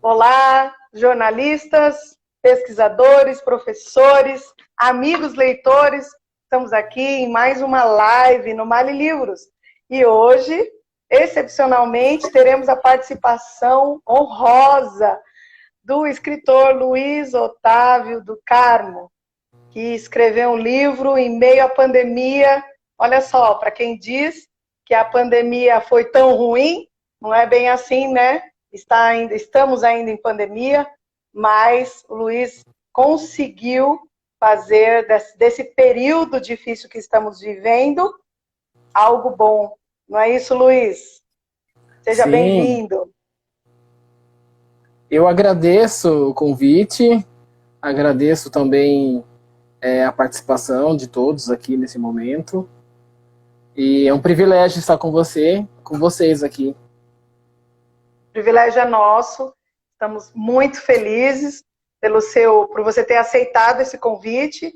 Olá, jornalistas, pesquisadores, professores, amigos leitores, estamos aqui em mais uma live no Mali Livros. E hoje, excepcionalmente, teremos a participação honrosa do escritor Luiz Otávio do Carmo, que escreveu um livro em meio à pandemia. Olha só, para quem diz que a pandemia foi tão ruim, não é bem assim, né? Estamos ainda em pandemia, mas o Luiz conseguiu fazer desse período difícil que estamos vivendo algo bom. Não é isso, Luiz? Seja bem-vindo. Eu agradeço o convite, agradeço também a participação de todos aqui nesse momento. E é um privilégio estar com vocês aqui. O privilégio é nosso, estamos muito felizes por você ter aceitado esse convite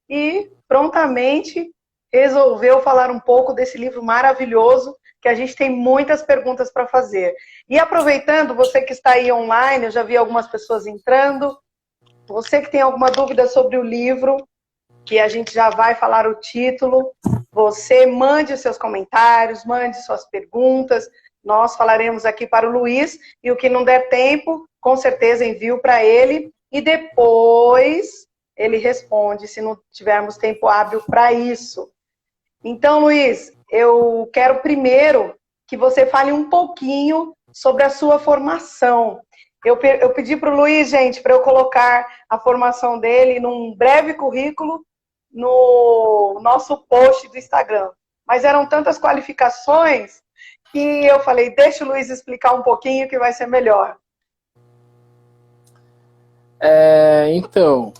e prontamente resolveu falar um pouco desse livro maravilhoso, que a gente tem muitas perguntas para fazer. E aproveitando, você que está aí online, eu já vi algumas pessoas entrando, você que tem alguma dúvida sobre o livro, que a gente já vai falar o título, você mande os seus comentários, mande suas perguntas. Nós falaremos aqui para o Luiz, e o que não der tempo, com certeza envio para ele, e depois ele responde, se não tivermos tempo hábil para isso. Então, Luiz, eu quero primeiro que você fale um pouquinho sobre a sua formação. Eu pedi para o Luiz, gente, para eu colocar a formação dele num breve currículo no nosso post do Instagram. Mas eram tantas qualificações que eu falei, deixa o Luiz explicar um pouquinho que vai ser melhor. Então,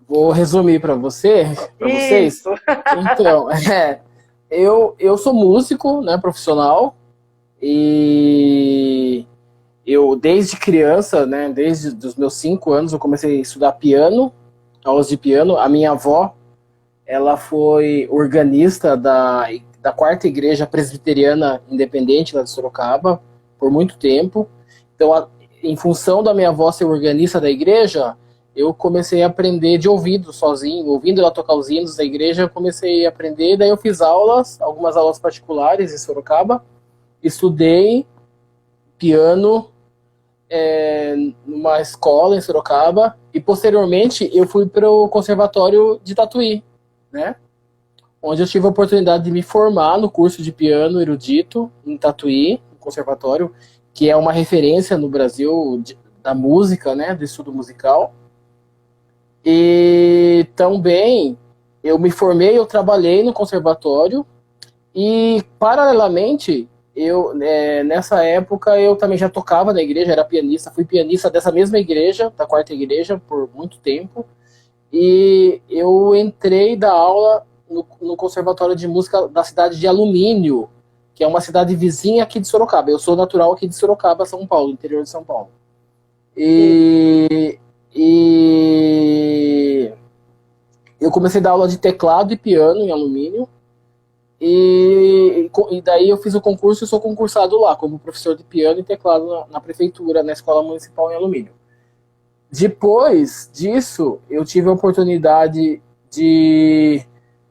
vou resumir para vocês. Então, eu sou músico, né, profissional, e eu desde criança, né, desde os meus 5 anos, eu comecei a estudar piano, aulas de piano. A minha avó, ela foi organista da 4ª Igreja Presbiteriana Independente lá de Sorocaba, por muito tempo. Então, em função da minha avó ser organista da igreja, eu comecei a aprender de ouvido, sozinho. Ouvindo ela tocar os hinos da igreja, eu comecei a aprender. Daí eu fiz algumas aulas particulares em Sorocaba. Estudei piano numa escola em Sorocaba. E, posteriormente, eu fui para o Conservatório de Tatuí, né? Onde eu tive a oportunidade de me formar no curso de piano erudito em Tatuí, no conservatório, que é uma referência no Brasil da música, né, do estudo musical. E também eu me formei, eu trabalhei no conservatório e, paralelamente, nessa época eu também já tocava na igreja, era pianista, fui pianista dessa mesma igreja, da 4ª Igreja, por muito tempo. E eu entrei da aula no Conservatório de Música da cidade de Alumínio, que é uma cidade vizinha aqui de Sorocaba. Eu sou natural aqui de Sorocaba, São Paulo, interior de São Paulo. E eu comecei a dar aula de teclado e piano em Alumínio, e daí eu fiz o concurso e sou concursado lá, como professor de piano e teclado na prefeitura, na Escola Municipal em Alumínio. Depois disso, eu tive a oportunidade de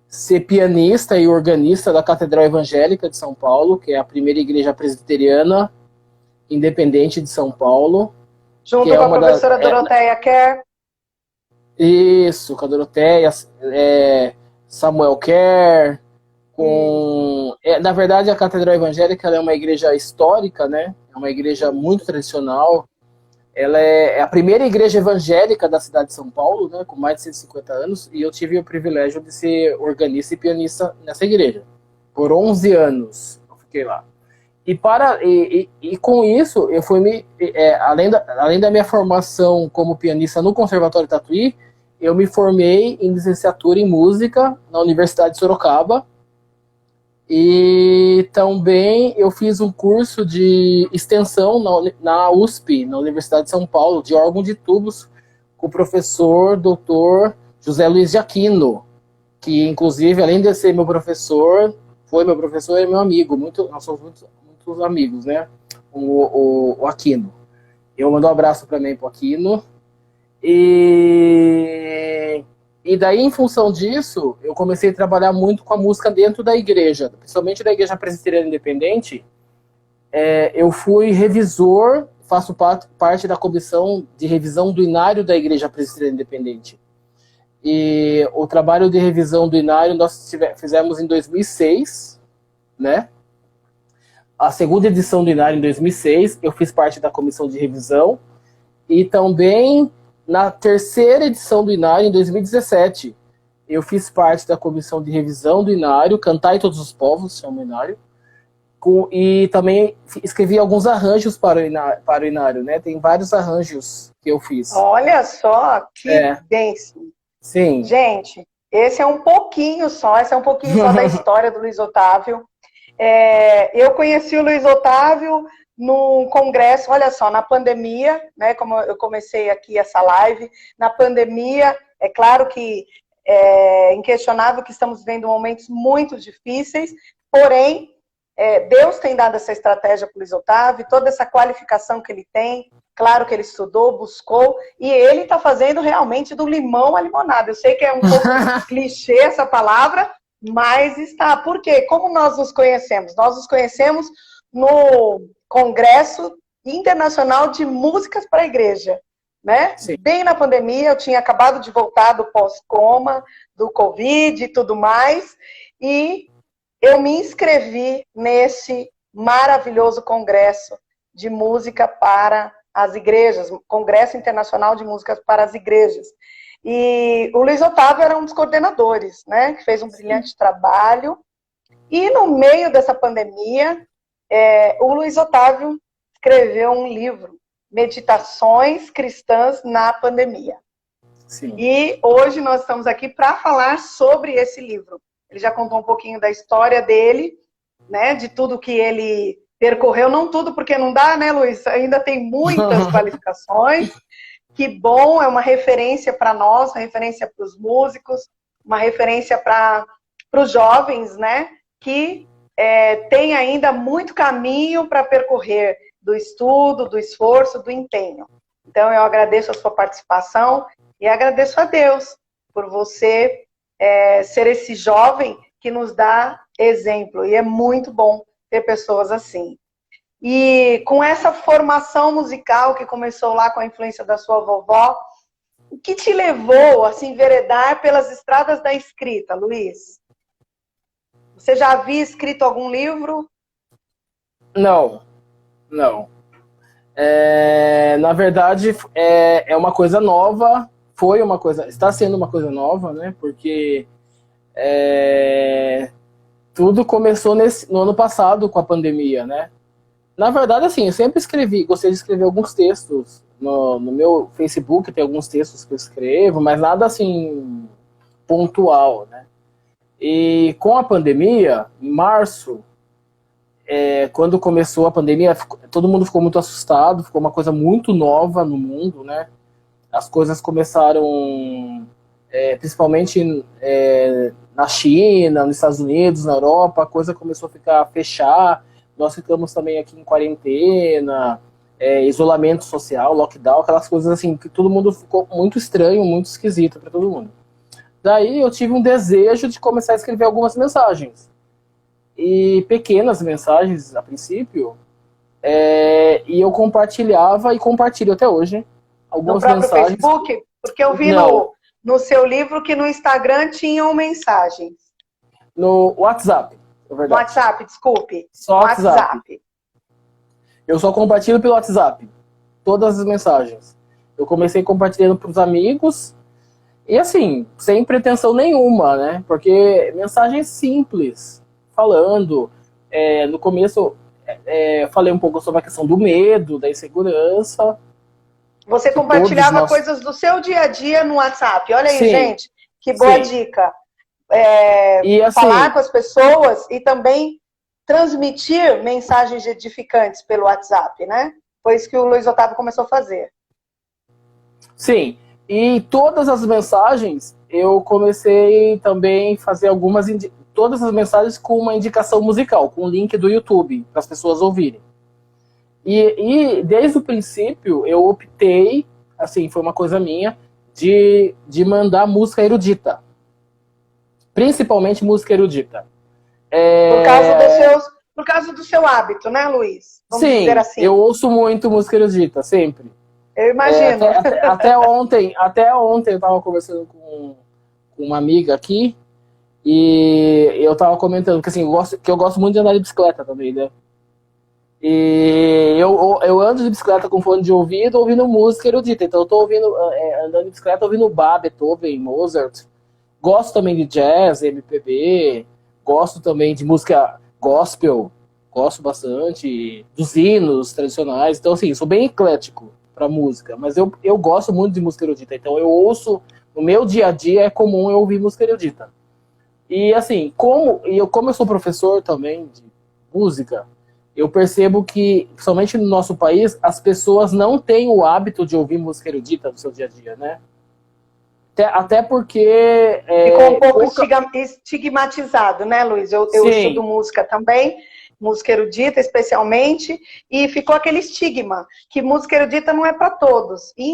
ser pianista e organista da Catedral Evangélica de São Paulo, que é a primeira igreja presbiteriana independente de São Paulo. Junto com a professora Doroteia Kerr. Isso, com a Doroteia, Samuel Kerr. Na verdade, a Catedral Evangélica ela é uma igreja histórica, né? É uma igreja muito tradicional. Ela é a primeira igreja evangélica da cidade de São Paulo, né, com mais de 150 anos, e eu tive o privilégio de ser organista e pianista nessa igreja. Por 11 anos eu fiquei lá. E com isso, eu fui além da minha formação como pianista no Conservatório Tatuí, eu me formei em licenciatura em música na Universidade de Sorocaba. E também eu fiz um curso de extensão na USP, na Universidade de São Paulo, de órgão de tubos, com o professor Dr. José Luiz de Aquino, que inclusive, além de ser meu professor, Foi meu professor e meu amigo, nós somos muitos amigos, né? O Aquino. Eu mando um abraço também pro Aquino. E daí, em função disso, eu comecei a trabalhar muito com a música dentro da igreja, principalmente da Igreja Presbiteriana Independente. Eu fui revisor, faço parte da comissão de revisão do Inário da Igreja Presbiteriana Independente. E o trabalho de revisão do Inário nós fizemos em 2006, né? A segunda edição do Inário em 2006, eu fiz parte da comissão de revisão. E também na terceira edição do Inário, em 2017, eu fiz parte da comissão de revisão do Inário, Cantai Todos os Povos, chama o Inário. E também escrevi alguns arranjos para o Inário, né? Tem vários arranjos que eu fiz. Olha só, que bênção. Sim. Gente, esse é um pouquinho só da história do Luiz Otávio. Eu conheci o Luiz Otávio no congresso, olha só, na pandemia, né, como eu comecei aqui essa live, na pandemia, é claro que é inquestionável que estamos vivendo momentos muito difíceis, porém, Deus tem dado essa estratégia para o Luiz Otávio, toda essa qualificação que ele tem, claro que ele estudou, buscou, e ele está fazendo realmente do limão à limonada. Eu sei que é um pouco clichê essa palavra, mas está. Por quê? Como nós nos conhecemos? Nós nos conhecemos no Congresso Internacional de Músicas para a Igreja, né? Sim. Bem na pandemia, eu tinha acabado de voltar do pós-coma, do Covid e tudo mais, e eu me inscrevi nesse maravilhoso congresso de música para as igrejas, Congresso Internacional de Músicas para as Igrejas. E o Luiz Otávio era um dos coordenadores, né? Que fez um brilhante trabalho. E no meio dessa pandemia, o Luiz Otávio escreveu um livro, Meditações Cristãs na Pandemia. Sim. E hoje nós estamos aqui para falar sobre esse livro. Ele já contou um pouquinho da história dele, né, de tudo que ele percorreu. Não tudo, porque não dá, né, Luiz? Ainda tem muitas qualificações. Que bom, é uma referência para nós, uma referência para os músicos, uma referência para os jovens, né, que tem ainda muito caminho para percorrer do estudo, do esforço, do empenho. Então, eu agradeço a sua participação e agradeço a Deus por você ser esse jovem que nos dá exemplo. E é muito bom ter pessoas assim. E com essa formação musical que começou lá com a influência da sua vovó, o que te levou a se enveredar pelas estradas da escrita, Luiz? Você já havia escrito algum livro? Não. Na verdade, é uma coisa nova, está sendo uma coisa nova, né? Porque tudo começou no ano passado com a pandemia, né? Na verdade, assim, eu sempre gostei de escrever alguns textos. No meu Facebook tem alguns textos que eu escrevo, mas nada assim pontual, né? E com a pandemia, em março, quando começou a pandemia, todo mundo ficou muito assustado, ficou uma coisa muito nova no mundo, né? As coisas começaram, principalmente na China, nos Estados Unidos, na Europa, a coisa começou a fechar. Nós ficamos também aqui em quarentena, isolamento social, lockdown, aquelas coisas assim, que todo mundo ficou muito estranho, muito esquisito para todo mundo. Daí eu tive um desejo de começar a escrever algumas mensagens. E pequenas mensagens, a princípio, e eu compartilhava e compartilho até hoje algumas mensagens. No próprio Facebook? Porque eu vi no seu livro que no Instagram tinham mensagens. No WhatsApp. No WhatsApp, desculpe. Só WhatsApp. Eu só compartilho pelo WhatsApp. Todas as mensagens. Eu comecei compartilhando para os amigos. E assim, sem pretensão nenhuma, né? Porque mensagens simples. Falando. No começo, falei um pouco sobre a questão do medo, da insegurança. Você compartilhava coisas do seu dia a dia no WhatsApp. Olha aí, sim, gente. Que boa dica. E, assim, falar com as pessoas e também transmitir mensagens edificantes pelo WhatsApp, né? Foi isso que o Luiz Otávio começou a fazer. Sim, e todas as mensagens eu comecei também a fazer todas as mensagens com uma indicação musical, com um link do YouTube, para as pessoas ouvirem. E desde o princípio eu optei, assim, foi uma coisa minha, de mandar música erudita. Principalmente música erudita. Por causa do seu hábito, né, Luiz? Vamos Sim, dizer assim. eu ouço muito música erudita, sempre. Eu imagino. Até ontem eu estava conversando com uma amiga aqui e eu estava comentando que, assim, eu gosto muito de andar de bicicleta também, né? E eu ando de bicicleta com fone de ouvido, ouvindo música erudita. Então eu tô andando de bicicleta, ouvindo Bach, Beethoven, Mozart. Gosto também de jazz, MPB. Gosto também de música gospel. Gosto bastante dos hinos tradicionais. Então, assim, sou bem eclético pra música. Mas eu gosto muito de música erudita. Então eu ouço, no meu dia a dia é comum eu ouvir música erudita. E assim, como eu sou professor também de música, eu percebo que, principalmente no nosso país, as pessoas não têm o hábito de ouvir música erudita no seu dia a dia, né? Até porque... Ficou um pouco estigmatizado, né, Luiz? Eu estudo música também, música erudita especialmente, e ficou aquele estigma, que música erudita não é para todos. E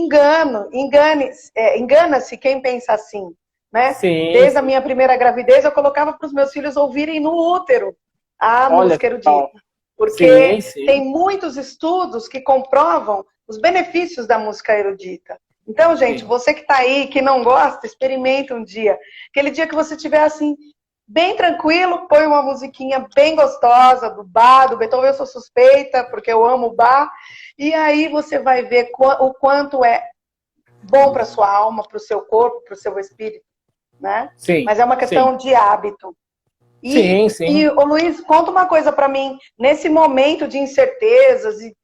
engana-se quem pensa assim, né? Sim. Desde a minha primeira gravidez, eu colocava para os meus filhos ouvirem no útero a música erudita. Porque tem muitos estudos que comprovam os benefícios da música erudita. Então, gente, você que está aí, que não gosta, experimenta um dia. Aquele dia que você estiver assim, bem tranquilo, põe uma musiquinha bem gostosa, do Bach, do Beethoven. Eu sou suspeita, porque eu amo o Bach. E aí você vai ver o quanto é bom para a sua alma, para o seu corpo, para o seu espírito, né? Sim, mas é uma questão de hábito. E ô Luiz, conta uma coisa para mim, nesse momento de incertezas e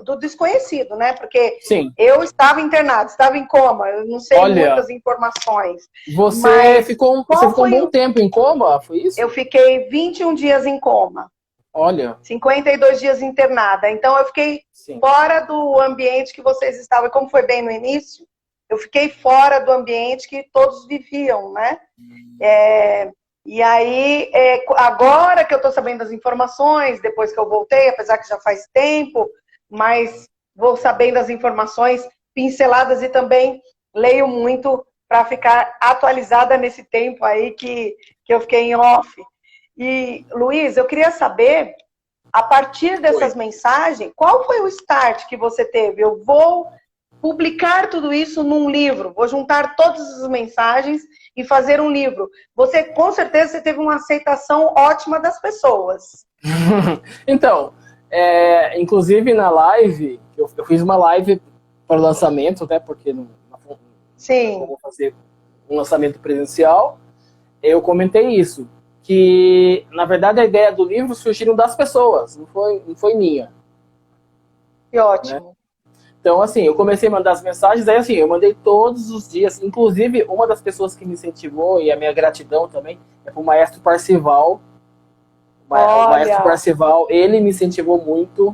do desconhecido, né? Porque eu estava internado, estava em coma, eu não sei muitas informações. Você ficou um bom tempo em coma, foi isso? Eu fiquei 21 dias em coma. Olha. 52 dias internada. Então eu fiquei fora do ambiente que vocês estavam. E como foi bem no início, eu fiquei fora do ambiente que todos viviam, né? E aí, agora que eu estou sabendo das informações, depois que eu voltei, apesar que já faz tempo, mas vou sabendo das informações pinceladas e também leio muito para ficar atualizada nesse tempo aí que eu fiquei em off. E, Luiz, eu queria saber, a partir dessas mensagens, qual foi o start que você teve? Eu vou publicar tudo isso num livro, vou juntar todas as mensagens e fazer um livro. Você, com certeza, você teve uma aceitação ótima das pessoas. Então, inclusive na live, eu fiz uma live para o lançamento, né? Porque não vou fazer um lançamento presencial. Eu comentei isso, que na verdade a ideia do livro surgiu das pessoas, não foi minha. Que ótimo. Né? Então, assim, eu comecei a mandar as mensagens, aí assim, eu mandei todos os dias, inclusive uma das pessoas que me incentivou, e a minha gratidão também, é pro Maestro Parcival. O Maestro Parcival, ele me incentivou muito,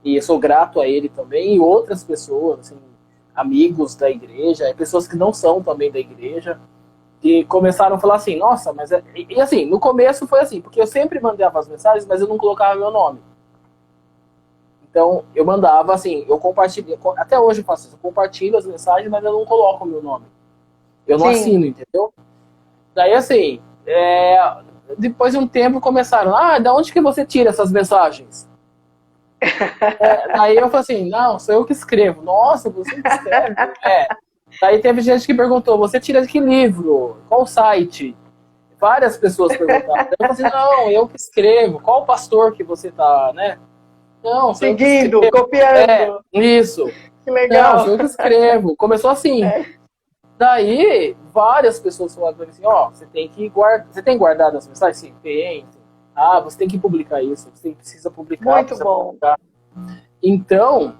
e eu sou grato a ele também, e outras pessoas, assim, amigos da igreja, pessoas que não são também da igreja, que começaram a falar assim, nossa, mas... E assim, no começo foi assim, porque eu sempre mandava as mensagens, mas eu não colocava meu nome. Então, eu mandava, assim, eu compartilho, até hoje eu faço isso, eu compartilho as mensagens, mas eu não coloco o meu nome. Eu não assino, entendeu? Daí, assim, depois de um tempo começaram, da onde que você tira essas mensagens? Daí eu falei assim, não, sou eu que escrevo. Nossa, você que escreve? Daí teve gente que perguntou, você tira de que livro? Qual site? Várias pessoas perguntaram. Daí eu falei assim, não, eu que escrevo. Qual pastor que você tá, né? Não, seguindo, copiando. Isso. Que legal. Não, sou eu que escrevo. Começou assim. Daí, várias pessoas falaram assim, você tem guardado as mensagens? Sim, tem. Você tem que publicar isso, você precisa publicar. Muito bom. Publicar. Então,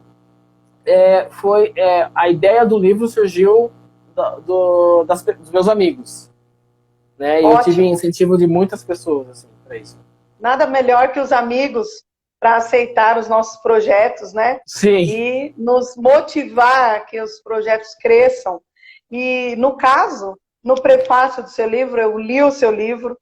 a ideia do livro surgiu dos meus amigos. Né? E eu tive incentivo de muitas pessoas assim, para isso. Nada melhor que os amigos para aceitar os nossos projetos, né? Sim. E nos motivar que os projetos cresçam. E, no caso, no prefácio do seu livro, eu li o seu livro,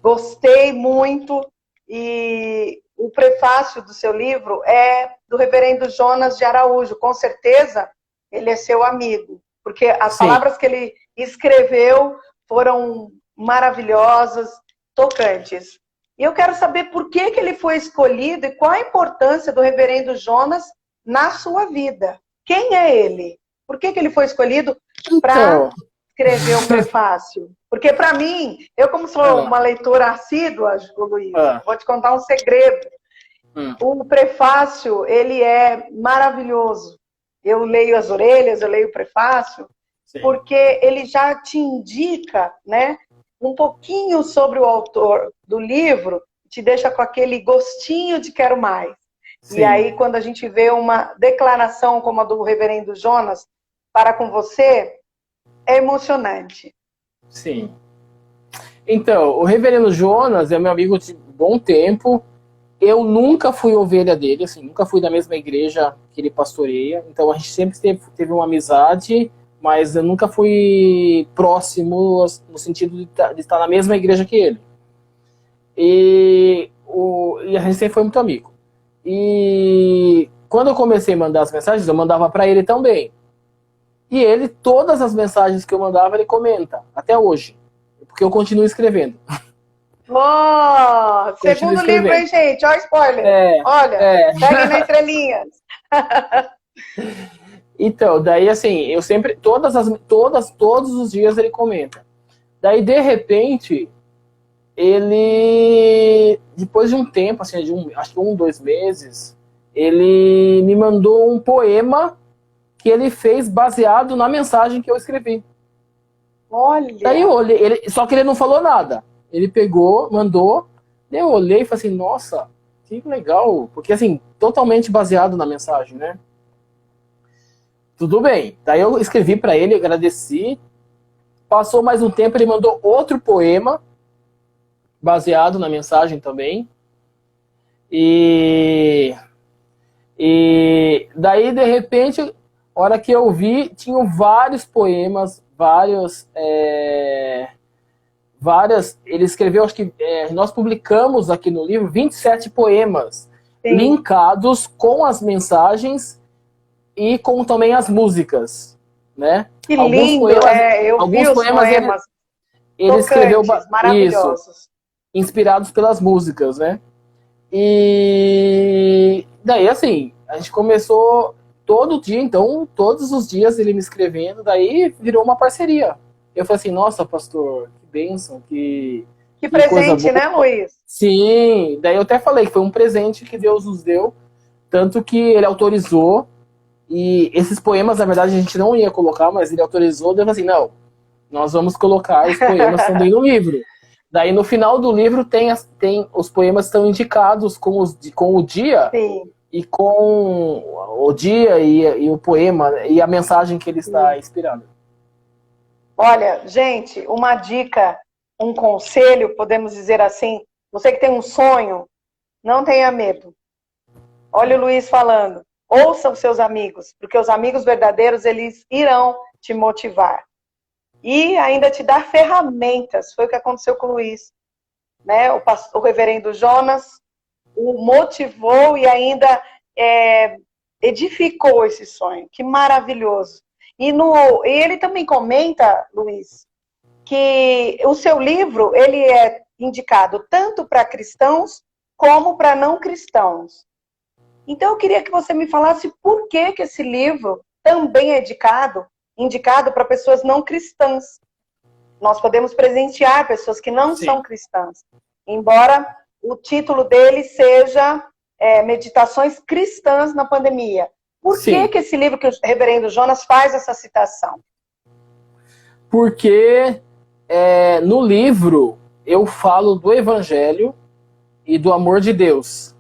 gostei muito, e o prefácio do seu livro é do reverendo Jonas de Araújo. Com certeza, ele é seu amigo, porque as Sim. palavras que ele escreveu foram maravilhosas, tocantes. E eu quero saber por que ele foi escolhido e qual a importância do reverendo Jonas na sua vida. Quem é ele? Por que ele foi escolhido para escrever o prefácio? Porque, para mim, eu como sou uma leitora assídua, Luiz, vou te contar um segredo. O prefácio, ele é maravilhoso. Eu leio as orelhas, eu leio o prefácio, sim, porque ele já te indica, né, um pouquinho sobre o autor do livro, te deixa com aquele gostinho de quero mais. Sim. E aí, quando a gente vê uma declaração como a do reverendo Jonas para com você, é emocionante. Sim. Então, o reverendo Jonas é meu amigo de bom tempo. Eu nunca fui ovelha dele, assim, nunca fui da mesma igreja que ele pastoreia. Então, a gente sempre teve uma amizade, mas eu nunca fui próximo no sentido de estar na mesma igreja que ele. E a gente sempre foi muito amigo. E quando eu comecei a mandar as mensagens, eu mandava para ele também. E ele, todas as mensagens que eu mandava, ele comenta, até hoje. Porque eu continuo escrevendo. Oh, segundo livro, hein, gente? Olha o spoiler. Olha, peguem nas estrelinhas. Então, daí assim, eu sempre, todos os dias ele comenta. Daí, de repente, ele, depois de um tempo, assim, acho que 2 meses, ele me mandou um poema que ele fez baseado na mensagem que eu escrevi. Olha! Daí eu olhei, só que ele não falou nada. Ele pegou, mandou, daí eu olhei e falei assim, nossa, que legal. Porque, assim, totalmente baseado na mensagem, né? Tudo bem. Daí eu escrevi para ele, agradeci. Passou mais um tempo, ele mandou outro poema, baseado na mensagem também. E daí, de repente, a hora que eu vi, tinham vários poemas, ele escreveu, acho que nós publicamos aqui no livro 27 poemas, sim, linkados com as mensagens e com também as músicas, né? Que lindo, eu vi os poemas ele escreveu maravilhosos. Isso, inspirados pelas músicas, né? E daí, assim, a gente começou todo dia, então, todos os dias ele me escrevendo, daí virou uma parceria. Eu falei assim, nossa, pastor, que bênção, que presente, né, Luiz? Sim, daí eu até falei que foi um presente que Deus nos deu, tanto que ele autorizou, e esses poemas, na verdade, a gente não ia colocar, mas ele autorizou, daí eu falei assim, não, nós vamos colocar os poemas também no livro. Daí no final do livro tem os poemas estão indicados com o dia, sim, e com o dia e o poema e a mensagem que ele está inspirando. Olha, gente, uma dica, um conselho, podemos dizer assim, você que tem um sonho, não tenha medo. Olha o Luiz falando, ouça os seus amigos, porque os amigos verdadeiros, eles irão te motivar. E ainda te dar ferramentas, foi o que aconteceu com o Luiz. Né? O reverendo Jonas o motivou e ainda edificou esse sonho. Que maravilhoso. E ele também comenta, Luiz, que o seu livro ele é indicado tanto para cristãos como para não cristãos. Então eu queria que você me falasse por que esse livro também é indicado para pessoas não cristãs. Nós podemos presentear pessoas que não, sim, são cristãs. Embora o título dele seja Meditações Cristãs na Pandemia. Por que esse livro que o reverendo Jonas faz essa citação? Porque no livro eu falo do Evangelho e do amor de Deus.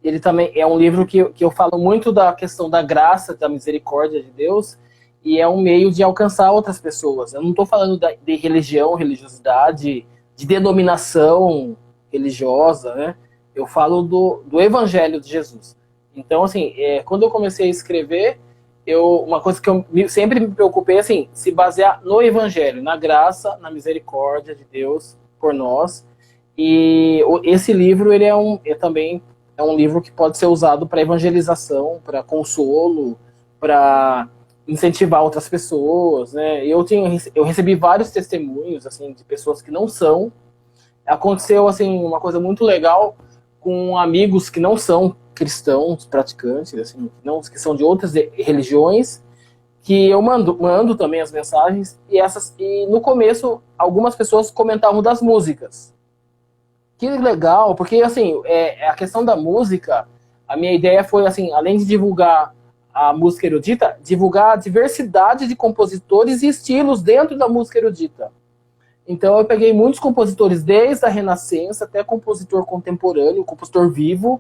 Ele também é um livro que eu falo muito da questão da graça, da misericórdia de Deus, e é um meio de alcançar outras pessoas. Eu não estou falando de religião, religiosidade, de denominação religiosa, né? Eu falo do Evangelho de Jesus. Então, assim, quando eu comecei a escrever, uma coisa que eu sempre me preocupei, assim, se basear no Evangelho, na graça, na misericórdia de Deus por nós, E esse livro, ele também é um livro que pode ser usado para evangelização, para consolo, para incentivar outras pessoas, né? Eu recebi vários testemunhos, assim, de pessoas que não são. Aconteceu, assim, uma coisa muito legal com amigos que não são cristãos, praticantes, assim, não, que são de outras religiões, que eu mando também as mensagens, e no começo algumas pessoas comentavam das músicas. Que legal, porque assim, a questão da música, a minha ideia foi assim, além de divulgar a música erudita, divulgar a diversidade de compositores e estilos dentro da música erudita. Então eu peguei muitos compositores desde a Renascença até compositor contemporâneo, compositor vivo,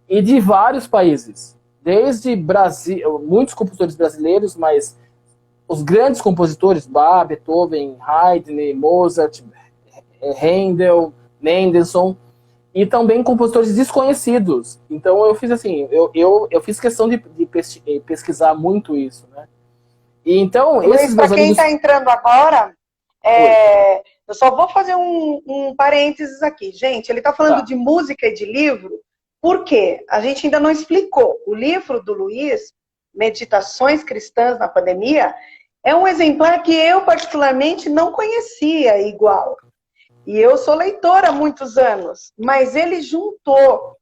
e de vários países. Desde Brasil, muitos compositores brasileiros, mas os grandes compositores, Bach, Beethoven, Haydn, Mozart, Handel, Mendelssohn, e também compositores desconhecidos. Então eu fiz assim, eu fiz questão de pesquisar muito isso, né? E então, esses meus amigos... Para quem está entrando agora, eu só vou fazer um parênteses aqui. Gente, ele está falando de música e de livro, por quê? A gente ainda não explicou. O livro do Luiz, Meditações Cristãs na Pandemia, é um exemplar que eu particularmente não conhecia igual. E eu sou leitora há muitos anos, mas ele juntou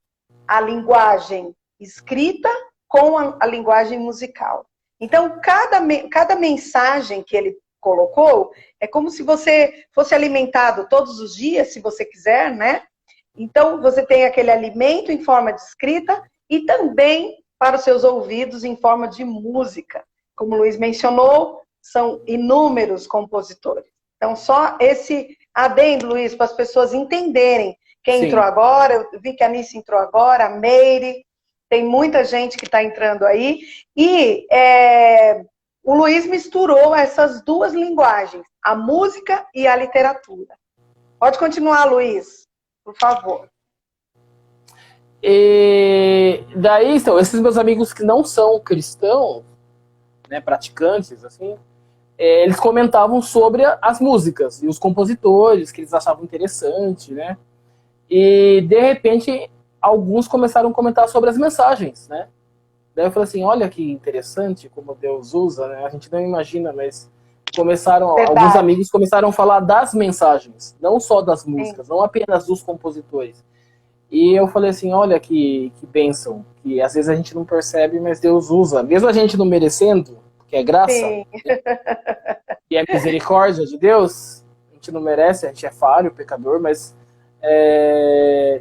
a linguagem escrita com a linguagem musical. Então, cada mensagem que ele colocou é como se você fosse alimentado todos os dias, se você quiser, né? Então, você tem aquele alimento em forma de escrita e também para os seus ouvidos em forma de música. Como o Luiz mencionou, são inúmeros compositores. Então, só esse adendo, Luiz, para as pessoas entenderem. Quem entrou agora, eu vi que a Anice entrou agora, a Meire, tem muita gente que está entrando aí. E o Luiz misturou essas duas linguagens, a música e a literatura. Pode continuar, Luiz, por favor. E daí, então, esses meus amigos que não são cristãos, né, praticantes, assim, eles comentavam sobre as músicas e os compositores que eles achavam interessante, né? E, de repente, alguns começaram a comentar sobre as mensagens, né? Daí eu falei assim, olha que interessante como Deus usa, né? A gente não imagina, mas alguns amigos começaram a falar das mensagens, não só das músicas, não apenas dos compositores. E eu falei assim, olha que bênção, que às vezes a gente não percebe, mas Deus usa, mesmo a gente não merecendo, que é graça, e é misericórdia de Deus, a gente não merece, a gente é falho, pecador, mas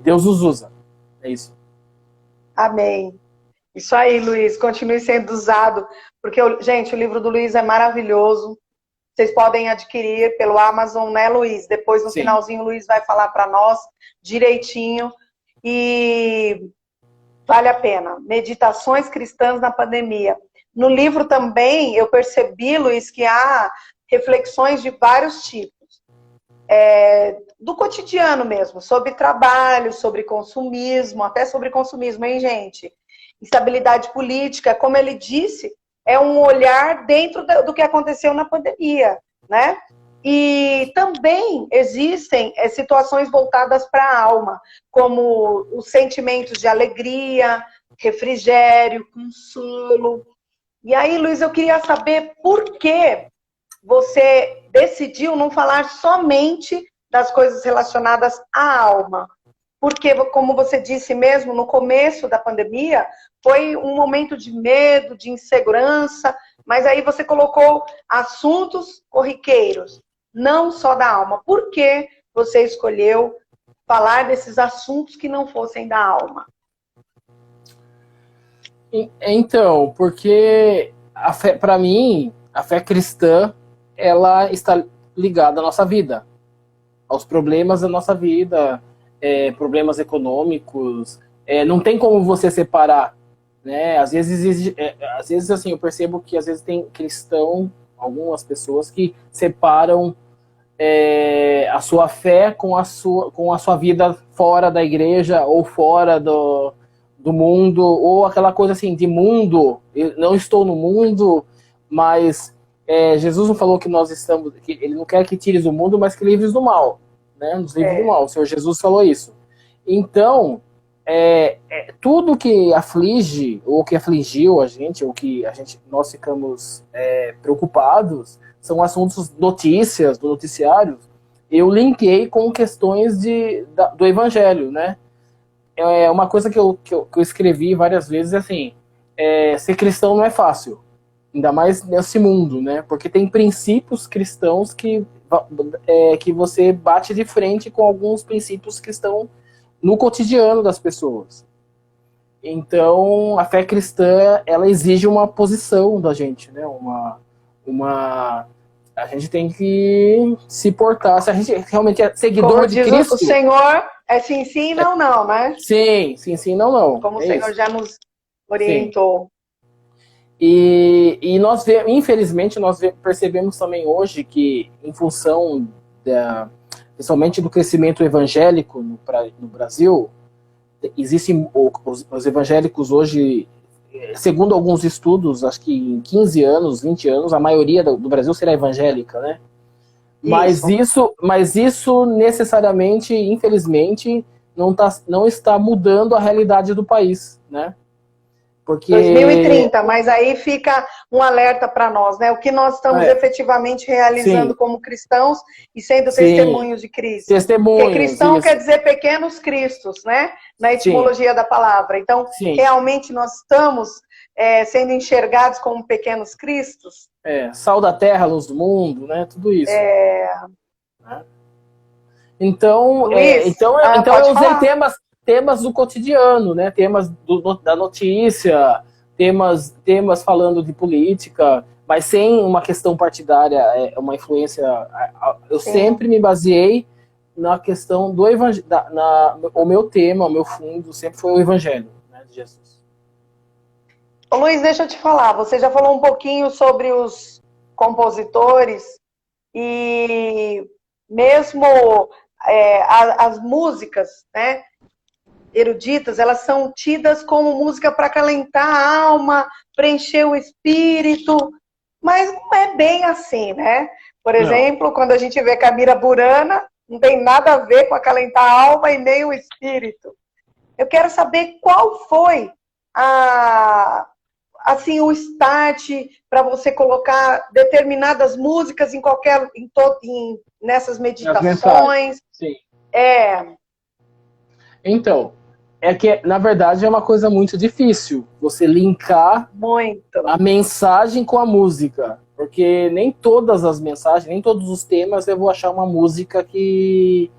Deus os usa, é isso. Amém. Isso aí, Luiz, continue sendo usado, porque, gente, o livro do Luiz é maravilhoso, vocês podem adquirir pelo Amazon, né, Luiz? Depois, no finalzinho, o Luiz vai falar para nós direitinho, e vale a pena. Meditações Cristãs na Pandemia. No livro também, eu percebi, Luiz, que há reflexões de vários tipos. Do cotidiano mesmo, sobre trabalho, sobre consumismo, até sobre consumismo, hein, gente? Instabilidade política, como ele disse, é um olhar dentro do que aconteceu na pandemia, né? E também existem situações voltadas para a alma, como os sentimentos de alegria, refrigério, consolo. E aí, Luiz, eu queria saber por que você decidiu não falar somente das coisas relacionadas à alma. Porque, como você disse mesmo, no começo da pandemia, foi um momento de medo, de insegurança, mas aí você colocou assuntos corriqueiros, não só da alma. Por que você escolheu falar desses assuntos que não fossem da alma? Então, porque para mim, a fé cristã, ela está ligada à nossa vida, aos problemas da nossa vida, problemas econômicos. Não tem como você separar, né? Às vezes assim, eu percebo que às vezes tem algumas pessoas que separam a sua fé com a sua vida fora da igreja ou fora do mundo, ou aquela coisa assim, de mundo, eu não estou no mundo, mas Jesus não falou que nós estamos, que ele não quer que tires o mundo, mas que livres do mal, né? Nos livros do mal. O Senhor Jesus falou isso. Então, tudo que aflige, ou que afligiu a gente, ou que nós ficamos preocupados, são assuntos, notícias, do noticiário, eu linkei com questões do Evangelho, né? Uma coisa que eu escrevi várias vezes, assim, ser cristão não é fácil, ainda mais nesse mundo, né? Porque tem princípios cristãos que você bate de frente com alguns princípios que estão no cotidiano das pessoas. Então, a fé cristã, ela exige uma posição da gente, né? A gente tem que se portar. Se a gente realmente é seguidor Como de diz Cristo... o Senhor, sim, sim, não, não, né? Sim, sim, sim, não, não. Como o Senhor isso. já nos orientou. Sim. E nós, infelizmente, nós percebemos também hoje que, em função principalmente do crescimento evangélico no Brasil, existem os evangélicos hoje, segundo alguns estudos, acho que em 15 anos, 20 anos, a maioria do Brasil será evangélica, né? Mas isso necessariamente, infelizmente, não está mudando a realidade do país, né? Porque 2030, mas aí fica um alerta para nós, né? O que nós estamos efetivamente realizando como cristãos e sendo testemunhos de Cristo. Testemunhos. Porque cristão quer dizer pequenos cristos, né? Na etimologia da palavra. Então, realmente nós estamos sendo enxergados como pequenos cristos. Sal da terra, luz do mundo, né? Tudo isso. Então, Luiz, então eu usei temas do cotidiano, né? Temas da notícia, temas falando de política, mas sem uma questão partidária, uma influência. Eu sempre me baseei na questão do evangelho. O meu tema, o meu fundo, sempre foi o evangelho, né, de Jesus. Ô, Luiz, deixa eu te falar. Você já falou um pouquinho sobre os compositores e mesmo as músicas, né? Eruditas, elas são tidas como música para acalentar a alma, preencher o espírito, mas não é bem assim, né? Por exemplo, quando a gente vê Camila Burana, não tem nada a ver com acalentar a alma e nem o espírito. Eu quero saber qual foi o start para você colocar determinadas músicas nessas meditações. Sim. Então, que, na verdade, é uma coisa muito difícil você linkar a mensagem com a música. Porque nem todas as mensagens, nem todos os temas eu vou achar uma música que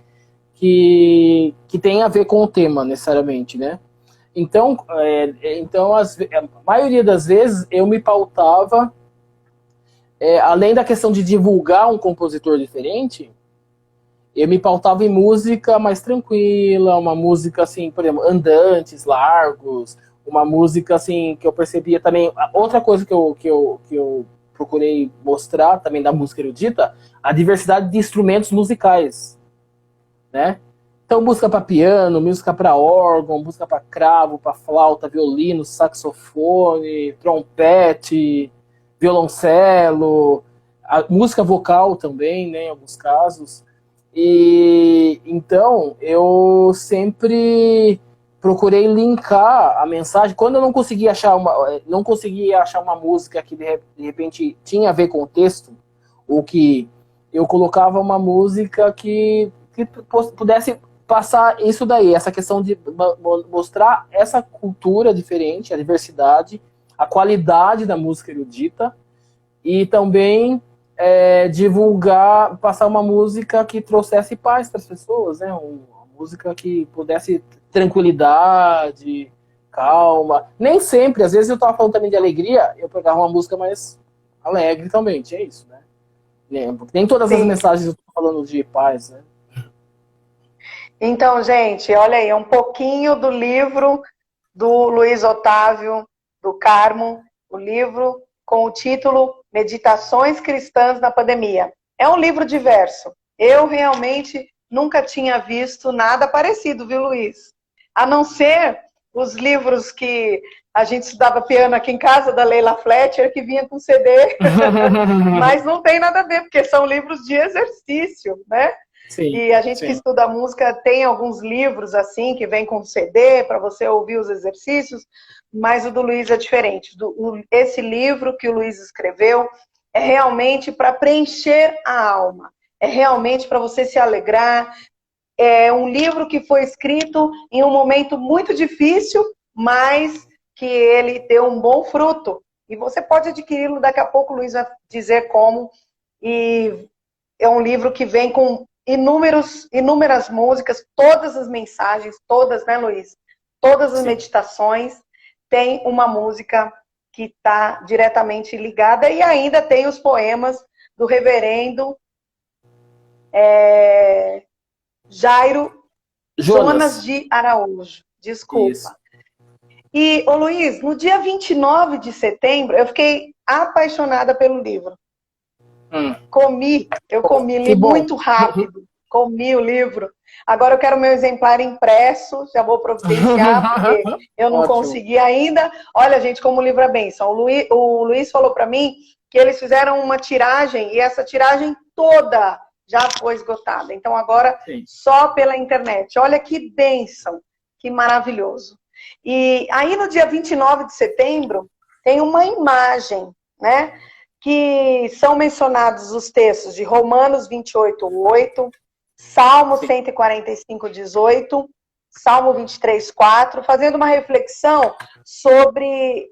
tem a ver com o tema, necessariamente, né? Então, a maioria das vezes eu me pautava, além da questão de divulgar um compositor diferente, eu me pautava em música mais tranquila, uma música assim, por exemplo, andantes, largos, uma música assim que eu percebia também. Outra coisa que eu procurei mostrar também da música erudita, a diversidade de instrumentos musicais, né? Então, música para piano, música para órgão, música para cravo, para flauta, violino, saxofone, trompete, violoncelo, a música vocal também, né, em alguns casos. E então eu sempre procurei linkar a mensagem. Quando eu não conseguia achar uma música que de repente tinha a ver com o texto, ou que eu colocava uma música que pudesse passar isso daí, essa questão de mostrar essa cultura diferente, a diversidade, a qualidade da música erudita, e também divulgar, passar uma música que trouxesse paz para as pessoas, né? Uma música que pudesse tranquilidade, calma. Nem sempre, às vezes eu estava falando também de alegria, eu pegava uma música mais alegre também, tinha isso, né? Nem todas as mensagens eu estou falando de paz, né? Então, gente, olha aí, um pouquinho do livro do Luiz Otávio, do Carmo, o livro com o título Meditações Cristãs na Pandemia. É um livro diverso. Eu realmente nunca tinha visto nada parecido, viu, Luiz? A não ser os livros que a gente estudava piano aqui em casa, da Leila Fletcher, que vinha com CD. Mas não tem nada a ver, porque são livros de exercício, né? Sim, E a gente que sim. estuda música tem alguns livros assim, que vem com CD para você ouvir os exercícios, mas o do Luiz é diferente. Esse livro que o Luiz escreveu é realmente para preencher a alma, é realmente para você se alegrar. É um livro que foi escrito em um momento muito difícil, mas que ele deu um bom fruto. E você pode adquiri-lo, daqui a pouco o Luiz vai dizer como. E é um livro que vem com inúmeras músicas, todas as mensagens, todas, né, Luiz? Todas as Sim. meditações, tem uma música que está diretamente ligada, e ainda tem os poemas do reverendo Jairo Jonas de Araújo. Desculpa. Isso. E, ô Luiz, no dia 29 de setembro, eu fiquei apaixonada pelo livro. Eu comi, li muito rápido. Comi o livro. Agora eu quero meu exemplar impresso, já vou providenciar, porque eu não consegui ainda. Olha, gente, como o livro é bênção. O Luiz falou para mim que eles fizeram uma tiragem, e essa tiragem toda já foi esgotada. Então agora, só pela internet. Olha que bênção, que maravilhoso. E aí no dia 29 de setembro, tem uma imagem, né? Que são mencionados os textos de Romanos 28:8, Salmo 145:18, Salmo 23:4, fazendo uma reflexão sobre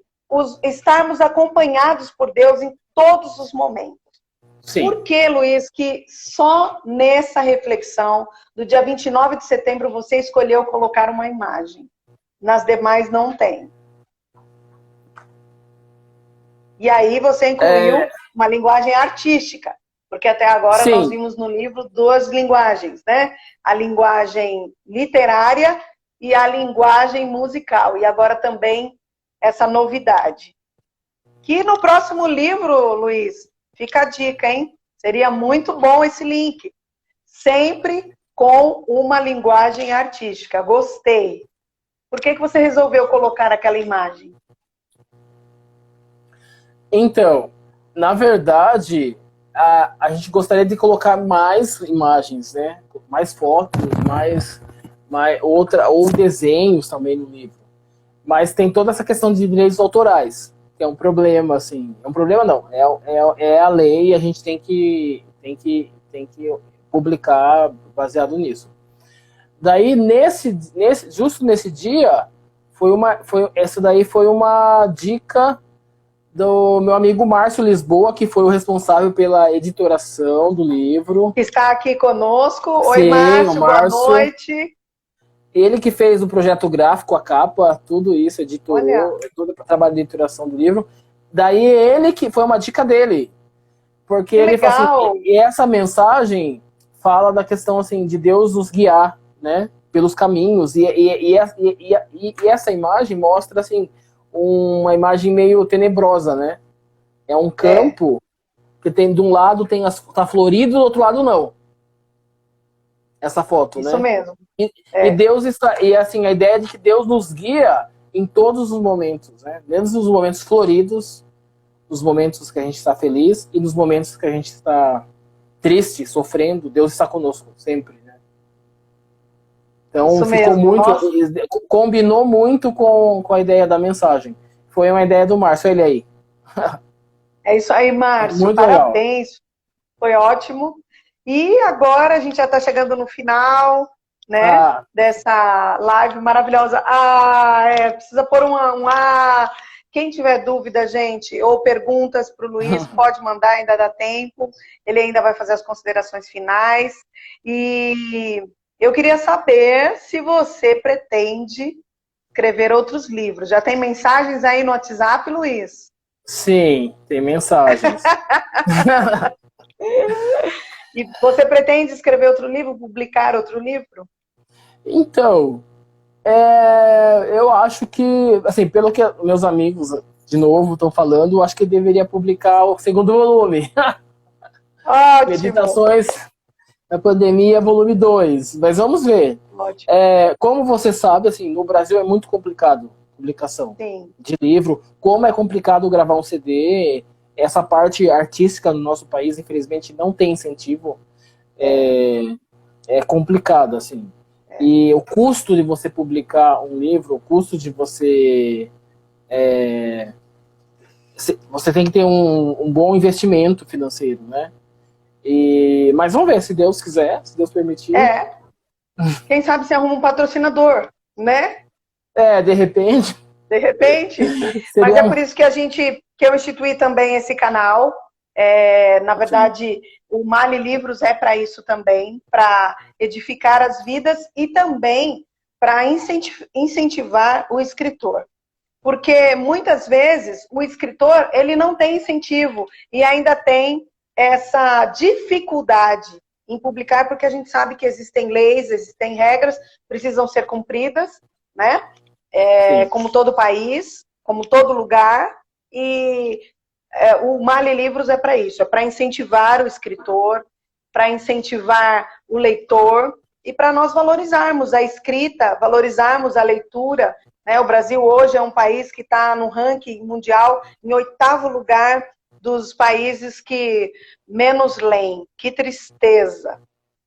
estarmos acompanhados por Deus em todos os momentos. Sim. Por que, Luiz, que só nessa reflexão do dia 29 de setembro você escolheu colocar uma imagem? Nas demais não tem. E aí você incluiu uma linguagem artística, porque até agora nós vimos no livro duas linguagens, né? A linguagem literária e a linguagem musical. E agora também essa novidade. Que no próximo livro, Luiz, fica a dica, hein? Seria muito bom esse link. Sempre com uma linguagem artística. Gostei. Por que você resolveu colocar aquela imagem? Então, na verdade, a gente gostaria de colocar mais imagens, né? Mais fotos, mais ou desenhos também no livro. Mas tem toda essa questão de direitos autorais, que é um problema, assim. É um problema não, é a lei e a gente tem que publicar baseado nisso. Daí, justo nesse dia, essa daí foi uma dica do meu amigo Márcio Lisboa, que foi o responsável pela editoração do livro. Que está aqui conosco. Oi, Márcio, boa noite. Ele que fez o projeto gráfico, a capa, tudo isso, editou, todo o trabalho de editoração do livro. Daí ele que foi uma dica dele. Porque ele falou assim, e essa mensagem fala da questão assim, de Deus nos guiar, né, pelos caminhos. E essa imagem mostra assim, uma imagem meio tenebrosa, né? É um campo que tem, de um lado tá florido, do outro lado não. Essa foto, isso, né? Isso mesmo. E Deus está, e assim, a ideia de que Deus nos guia em todos os momentos, né? Mesmo nos momentos floridos, nos momentos que a gente está feliz e nos momentos que a gente está triste, sofrendo, Deus está conosco sempre, né? Então isso ficou mesmo. muito, Nossa. combinou muito com a ideia da mensagem. Foi uma ideia do Márcio, olha aí. É isso aí, Márcio. Muito parabéns. Legal. Foi ótimo. E agora a gente já está chegando no final, né? Dessa live maravilhosa. Precisa pôr quem tiver dúvida, gente, ou perguntas para o Luiz, pode mandar, ainda dá tempo. Ele ainda vai fazer as considerações finais. E eu queria saber se você pretende escrever outros livros. Já tem mensagens aí no WhatsApp, Luiz? Sim, tem mensagens. E você pretende escrever outro livro, publicar outro livro? Então, eu acho que, assim, pelo que meus amigos, de novo, estão falando, eu acho que deveria publicar o segundo volume. Ótimo. Meditações da Pandemia, volume 2. Mas vamos ver. Ótimo. Como você sabe, assim, no Brasil é muito complicado a publicação de livro. Como é complicado gravar um CD, essa parte artística no nosso país, infelizmente, não tem incentivo. é complicado, assim. E o custo de você publicar um livro, o custo de você... você tem que ter um bom investimento financeiro, né? Mas vamos ver, se Deus quiser, se Deus permitir. Quem sabe se arruma um patrocinador, né? De repente. De repente. Mas é por isso que eu instituí também esse canal. Na verdade, o Mali Livros é para isso também, para edificar as vidas e também para incentivar o escritor. Porque muitas vezes o escritor ele não tem incentivo e ainda tem essa dificuldade em publicar, porque a gente sabe que existem leis, existem regras, precisam ser cumpridas, né? Como todo país, como todo lugar, e o Mali Livros é para isso, é para incentivar o escritor, para incentivar o leitor e para nós valorizarmos a escrita, valorizarmos a leitura. O Brasil hoje é um país que está no ranking mundial em 8º lugar dos países que menos leem. Que tristeza,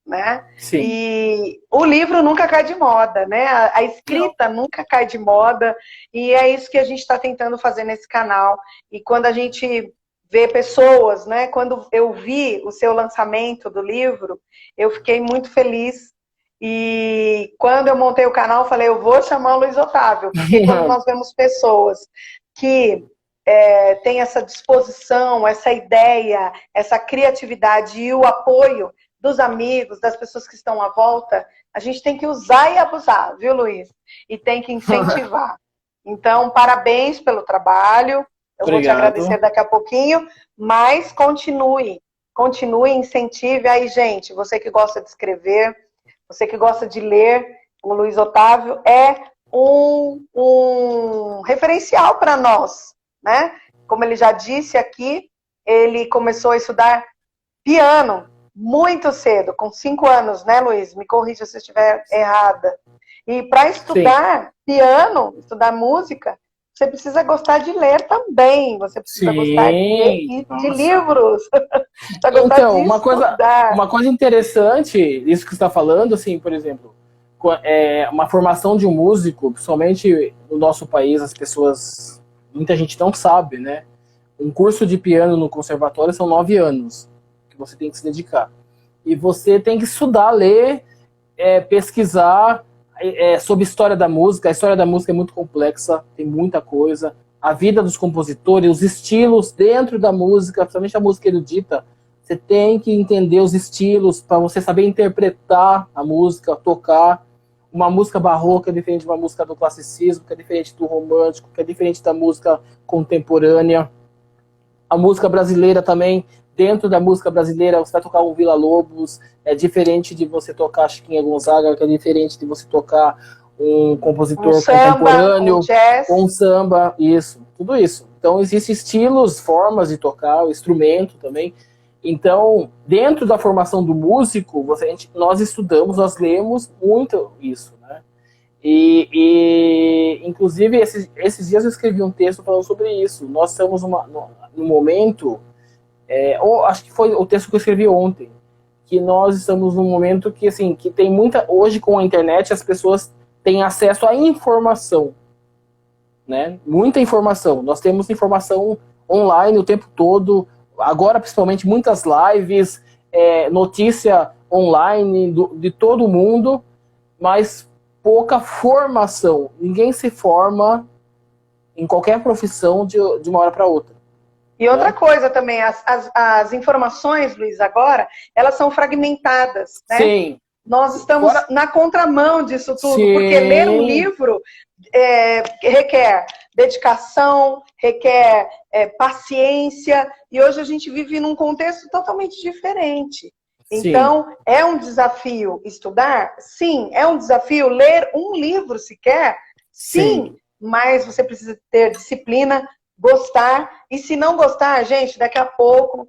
né? Sim. E o livro nunca cai de moda, né? A escrita nunca cai de moda, e é isso que a gente está tentando fazer nesse canal. E quando a gente vê pessoas, né? Quando eu vi o seu lançamento do livro, eu fiquei muito feliz. E quando eu montei o canal, eu falei, eu vou chamar o Luiz Otávio, porque quando nós vemos pessoas que têm essa disposição, essa ideia, essa criatividade e o apoio dos amigos, das pessoas que estão à volta, a gente tem que usar e abusar, viu, Luiz? E tem que incentivar. Então, parabéns pelo trabalho. Eu vou te agradecer daqui a pouquinho, mas continue, incentive. Aí, gente, você que gosta de escrever, você que gosta de ler, o Luiz Otávio é um referencial para nós, né? Como ele já disse aqui, ele começou a estudar piano muito cedo, com 5 anos, né, Luiz? Me corrija se eu estiver errada. E para estudar piano, estudar música, você precisa gostar de ler também. Você precisa gostar de livros. Então, uma coisa interessante, isso que você está falando, assim, por exemplo, uma formação de um músico, principalmente no nosso país, muita gente não sabe, né? Um curso de piano no conservatório são 9 anos que você tem que se dedicar. E você tem que estudar, ler, pesquisar sobre história da música. A história da música é muito complexa, tem muita coisa. A vida dos compositores, os estilos dentro da música, principalmente a música erudita, você tem que entender os estilos para você saber interpretar a música, tocar. Uma música barroca é diferente de uma música do classicismo, que é diferente do romântico, que é diferente da música contemporânea. A música brasileira também, dentro da música brasileira, você vai tocar um Villa-Lobos, é diferente de você tocar Chiquinha Gonzaga, que é diferente de você tocar um compositor contemporâneo, um samba, tudo isso. Então, existem estilos, formas de tocar, o instrumento também. Então, dentro da formação do músico, nós estudamos, nós lemos muito isso, né? Inclusive, esses dias eu escrevi um texto falando sobre isso. Nós estamos num momento, acho que foi o texto que eu escrevi ontem, que nós estamos num momento que, assim, que tem hoje com a internet, as pessoas têm acesso à informação, né? Muita informação. Nós temos informação online o tempo todo, agora principalmente muitas lives, notícia online de todo mundo, mas pouca formação. Ninguém se forma em qualquer profissão de uma hora para outra. E outra coisa também, as informações, Luiz, agora, elas são fragmentadas, né? Sim. Nós estamos na contramão disso tudo, Sim. Porque ler um livro requer dedicação, requer paciência, e hoje a gente vive num contexto totalmente diferente. Então, sim, é um desafio estudar? Sim. É um desafio ler um livro sequer? Sim. Mas você precisa ter disciplina, gostar, e se não gostar, gente, daqui a pouco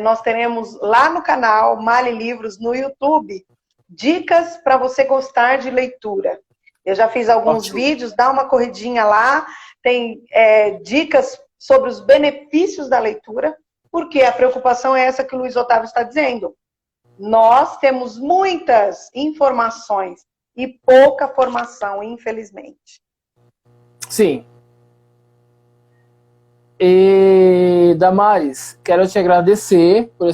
nós teremos lá no canal Mali Livros, no YouTube, dicas para você gostar de leitura. Eu já fiz alguns vídeos, dá uma corridinha lá, tem dicas sobre os benefícios da leitura, porque a preocupação é essa que o Luiz Otávio está dizendo. Nós temos muitas informações e pouca formação, infelizmente. Sim. E, Damares, quero te agradecer por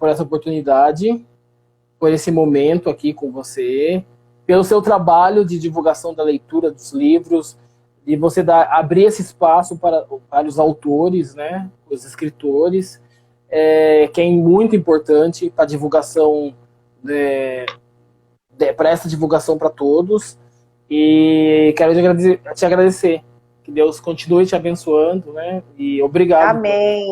essa oportunidade, por esse momento aqui com você, pelo seu trabalho de divulgação da leitura dos livros, de você abrir esse espaço para os autores, né, os escritores, que é muito importante para a divulgação, para essa divulgação para todos. E quero te agradecer. Que Deus continue te abençoando, né? E obrigado. Amém.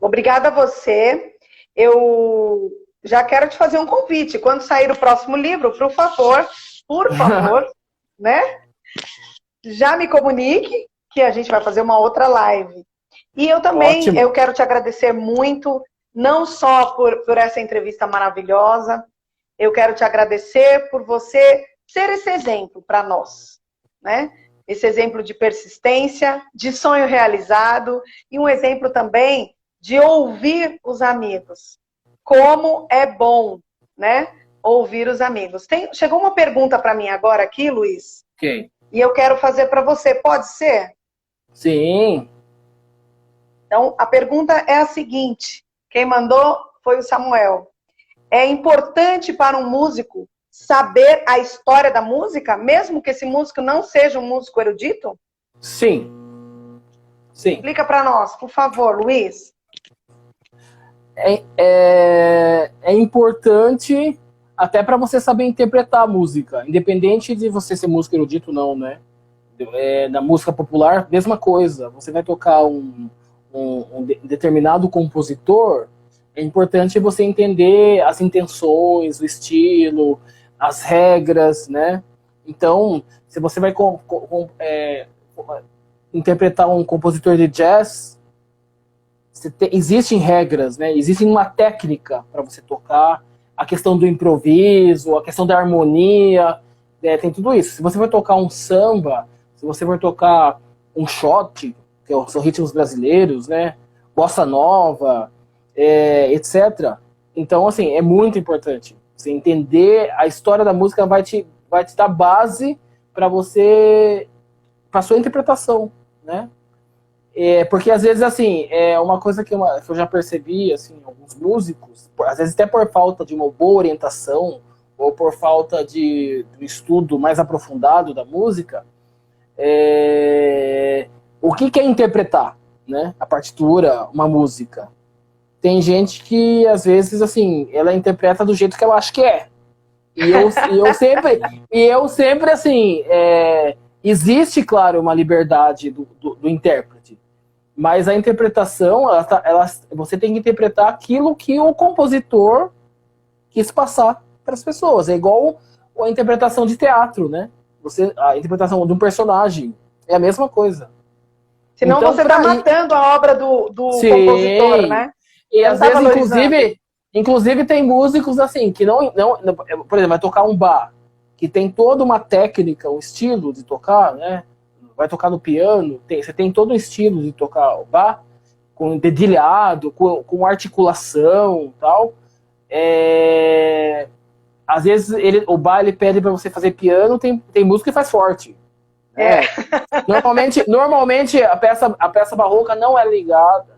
Obrigada a você. Eu já quero te fazer um convite. Quando sair o próximo livro, por favor, né? Já me comunique que a gente vai fazer uma outra live. E eu também, eu quero te agradecer muito, não só por essa entrevista maravilhosa, eu quero te agradecer por você ser esse exemplo para nós, né? Esse exemplo de persistência, de sonho realizado e um exemplo também de ouvir os amigos. Como é bom, né? Ouvir os amigos. Chegou uma pergunta para mim agora aqui, Luiz. Ok. E eu quero fazer para você. Pode ser? Sim. Então, a pergunta é a seguinte. Quem mandou foi o Samuel. É importante para um músico saber a história da música, mesmo que esse músico não seja um músico erudito? Sim. Sim. Explica para nós, por favor, Luiz. É importante até para você saber interpretar a música, independente de você ser músico erudito ou não, né? Na música popular, mesma coisa. Você vai tocar um determinado compositor, é importante você entender as intenções, o estilo, as regras, né? Então, se você vai interpretar um compositor de jazz, existem regras, né? Existe uma técnica para você tocar, a questão do improviso, a questão da harmonia, tem tudo isso. Se você vai tocar um samba, se você vai tocar um shot, que são ritmos brasileiros, né? Bossa nova, etc. Então, assim, é muito importante. Você entender a história da música vai te dar base para sua interpretação, né? Porque às vezes, assim, é uma coisa que eu já percebi, assim, alguns músicos, às vezes até por falta de uma boa orientação ou por falta de um estudo mais aprofundado da música, o que é interpretar, né? A partitura, uma música. Tem gente que, às vezes, assim, ela interpreta do jeito que ela acha que é. E eu sempre, assim, existe, claro, uma liberdade do intérprete. Mas a interpretação, você tem que interpretar aquilo que o compositor quis passar para as pessoas. É igual a interpretação de teatro, né? A interpretação de um personagem é a mesma coisa. Senão então, você está matando a obra do compositor, né? E às vezes, inclusive, tem músicos assim, que não, por exemplo, vai tocar um bar, que tem toda uma técnica, um estilo de tocar, né? Vai tocar no piano, você tem todo um estilo de tocar o bar, com dedilhado, com articulação e tal. Às vezes o bar ele pede para você fazer piano, tem música que faz forte. Normalmente a peça barroca não é ligada,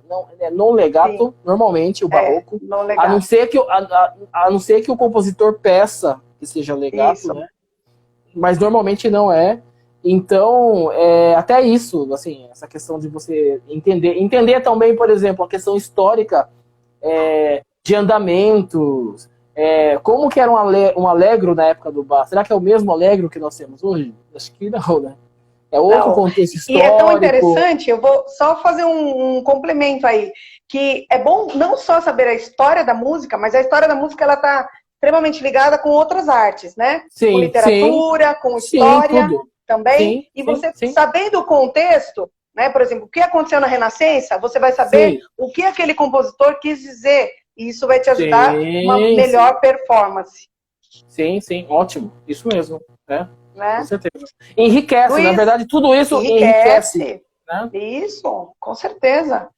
não legato. Sim. Normalmente o barroco, a não ser que o compositor peça que seja legato, né? Mas normalmente não é. Então, até isso, assim, essa questão de você entender também, por exemplo, a questão histórica de andamentos, como que era um allegro na época do bar. Será que é o mesmo allegro que nós temos hoje? Acho que não, né? É outro contexto histórico. E é tão interessante, eu vou só fazer um complemento aí, que é bom não só saber a história da música, mas a história da música ela está extremamente ligada com outras artes, né? Sim, com literatura, com história também. E você sabendo o contexto, né? Por exemplo, o que aconteceu na Renascença, você vai saber o que aquele compositor quis dizer. E isso vai te ajudar a uma melhor performance. Sim, ótimo. Isso mesmo, né? Com certeza. Enriquece, Luiz, na verdade, tudo isso enriquece. Né? Isso, com certeza.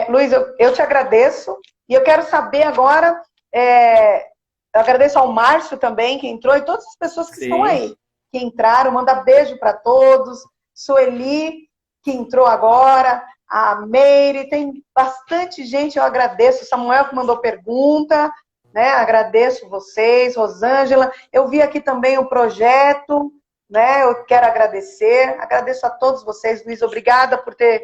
Luiz, eu te agradeço E eu quero saber agora, eu agradeço ao Márcio também, que entrou, e todas as pessoas que estão aí, que entraram, manda beijo para todos, Sueli, que entrou agora, a Meire, tem bastante gente, eu agradeço, Samuel que mandou pergunta, né? Agradeço vocês, Rosângela, eu vi aqui também o projeto, né? Eu quero agradeço a todos vocês, Luiz, obrigada por ter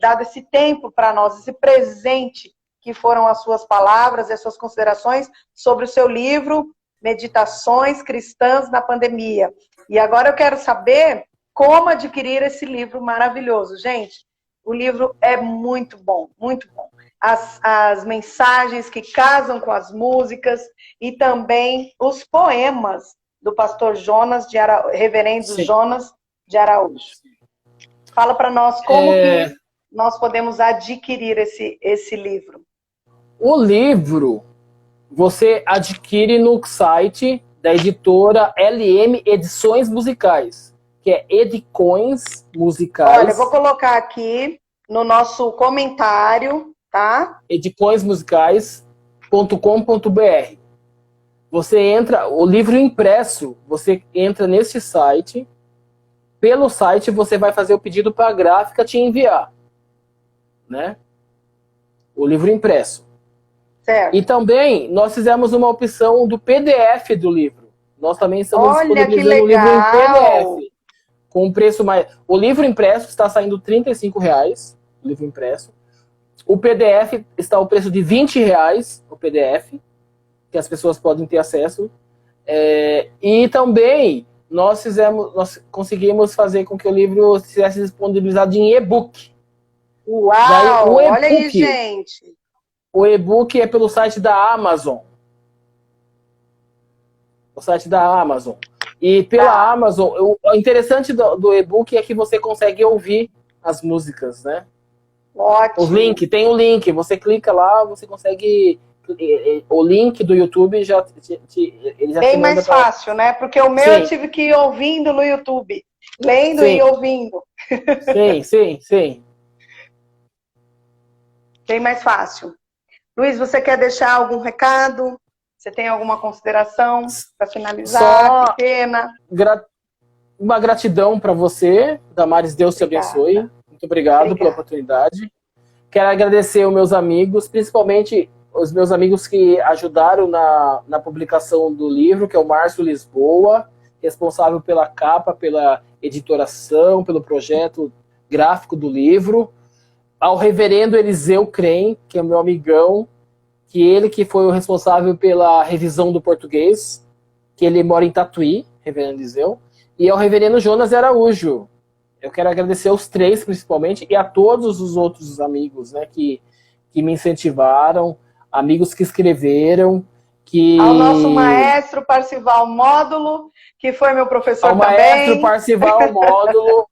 dado esse tempo para nós, esse presente que foram as suas palavras e as suas considerações sobre o seu livro, Meditações Cristãs na Pandemia. E agora eu quero saber como adquirir esse livro maravilhoso. Gente, o livro é muito bom, muito bom. As mensagens que casam com as músicas e também os poemas do pastor reverendo Jonas de Araújo. Fala para nós como que nós podemos adquirir esse livro. O livro você adquire no site da editora LM Edições Musicais, que é Edicões Musicais. Olha, eu vou colocar aqui no nosso comentário, tá? edicõesmusicais.com.br. Você entra, o livro impresso, você entra nesse site, pelo site você vai fazer o pedido para a gráfica te enviar, né? O livro impresso. Certo. E também nós fizemos uma opção do PDF do livro. Nós também estamos disponibilizando o livro em PDF. Com um preço mais... O livro impresso está saindo R$ 35,00, o livro impresso. O PDF está ao preço de R$ 20,00, o PDF, que as pessoas podem ter acesso. E também nós conseguimos fazer com que o livro tivesse disponibilizado em e-book. Uau! Olha aí, gente! O e-book é pelo site da Amazon. O site da Amazon. E pela Amazon, o interessante do e-book é que você consegue ouvir as músicas, né? Ótimo. Tem o link. Você clica lá, você consegue... O link do YouTube ele já bem mais fácil, né? Porque o meu eu tive que ir ouvindo no YouTube. Lendo e ouvindo. Sim. Bem mais fácil. Luiz, você quer deixar algum recado? Você tem alguma consideração para finalizar? Pequena? Uma gratidão para você, Damares, Deus te abençoe. Muito obrigado pela oportunidade. Quero agradecer aos meus amigos, principalmente os meus amigos que ajudaram na publicação do livro, que é o Márcio Lisboa, responsável pela capa, pela editoração, pelo projeto gráfico do livro. Ao reverendo Eliseu Crem, que é meu amigão, que foi o responsável pela revisão do português, que ele mora em Tatuí, reverendo Eliseu, e ao reverendo Jonas de Araújo. Eu quero agradecer aos três, principalmente, e a todos os outros amigos, né, que me incentivaram, amigos que escreveram, ao nosso maestro Parcival Módulo, que foi meu professor também. Ao maestro Parcival Módulo,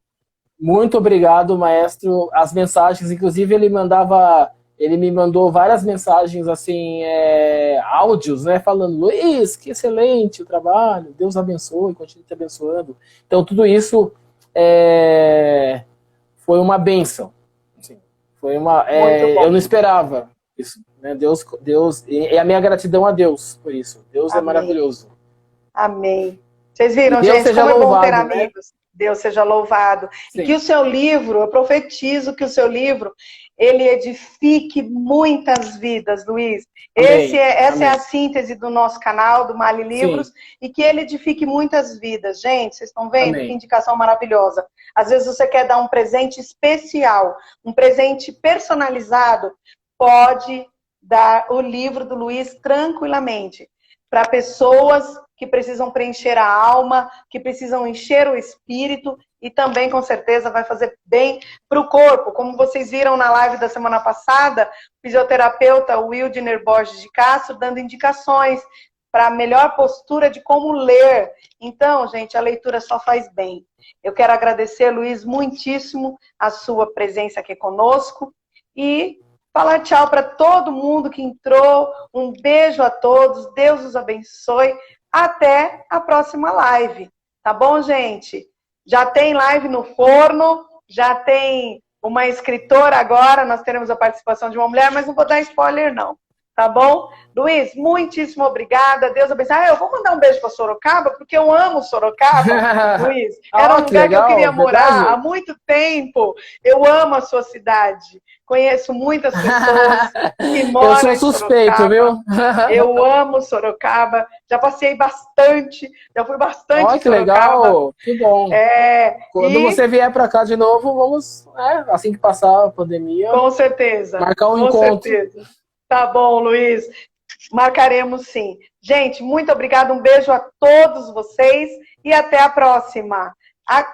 muito obrigado, maestro. As mensagens, inclusive, ele me mandou várias mensagens, assim, áudios, né, falando: Luiz, que excelente o trabalho, Deus abençoe, continue te abençoando. Então, tudo isso foi uma bênção. Assim, eu não esperava isso, né? Deus, e a minha gratidão a Deus por isso. Deus é maravilhoso. Amém. Vocês viram, gente, como é bom ter amigos. Né? Deus seja louvado. Sim. E que o seu livro, eu profetizo que o seu livro, ele edifique muitas vidas, Luiz. Essa é a síntese do nosso canal, do Mali Livros, e que ele edifique muitas vidas. Gente, vocês estão vendo? Que indicação maravilhosa. Às vezes você quer dar um presente especial, um presente personalizado, pode dar o livro do Luiz tranquilamente para pessoas que precisam preencher a alma, que precisam encher o espírito e também, com certeza, vai fazer bem para o corpo. Como vocês viram na live da semana passada, o fisioterapeuta Wildner Borges de Castro dando indicações para a melhor postura de como ler. Então, gente, a leitura só faz bem. Eu quero agradecer, Luiz, muitíssimo a sua presença aqui conosco e falar tchau para todo mundo que entrou. Um beijo a todos. Deus os abençoe. Até a próxima live. Tá bom, gente? Já tem live no forno, já tem uma escritora agora, nós teremos a participação de uma mulher, mas não vou dar spoiler, não. Tá bom? Luiz, muitíssimo obrigada. Deus abençoe. Eu vou mandar um beijo para Sorocaba, porque eu amo Sorocaba, Luiz. Era um lugar legal, que eu queria morar verdade? há muito tempo. Eu amo a sua cidade. Conheço muitas pessoas que moram Eu sou suspeito, em Sorocaba. viu? Eu amo Sorocaba. Já passei bastante. Já fui bastante em Que Sorocaba. legal. Que bom. Quando E você vier para cá de novo, vamos, assim que passar a pandemia, com certeza. marcar um Com encontro. certeza. Tá bom, Luiz. Marcaremos sim. Gente, muito obrigada. Um beijo a todos vocês e até a próxima.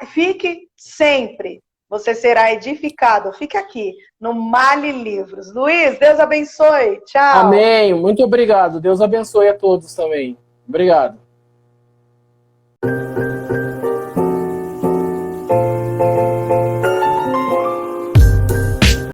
Fique sempre. Você será edificado. Fique aqui no Mali Livros. Luiz, Deus abençoe. Tchau. Amém. Muito obrigado. Deus abençoe a todos também. Obrigado.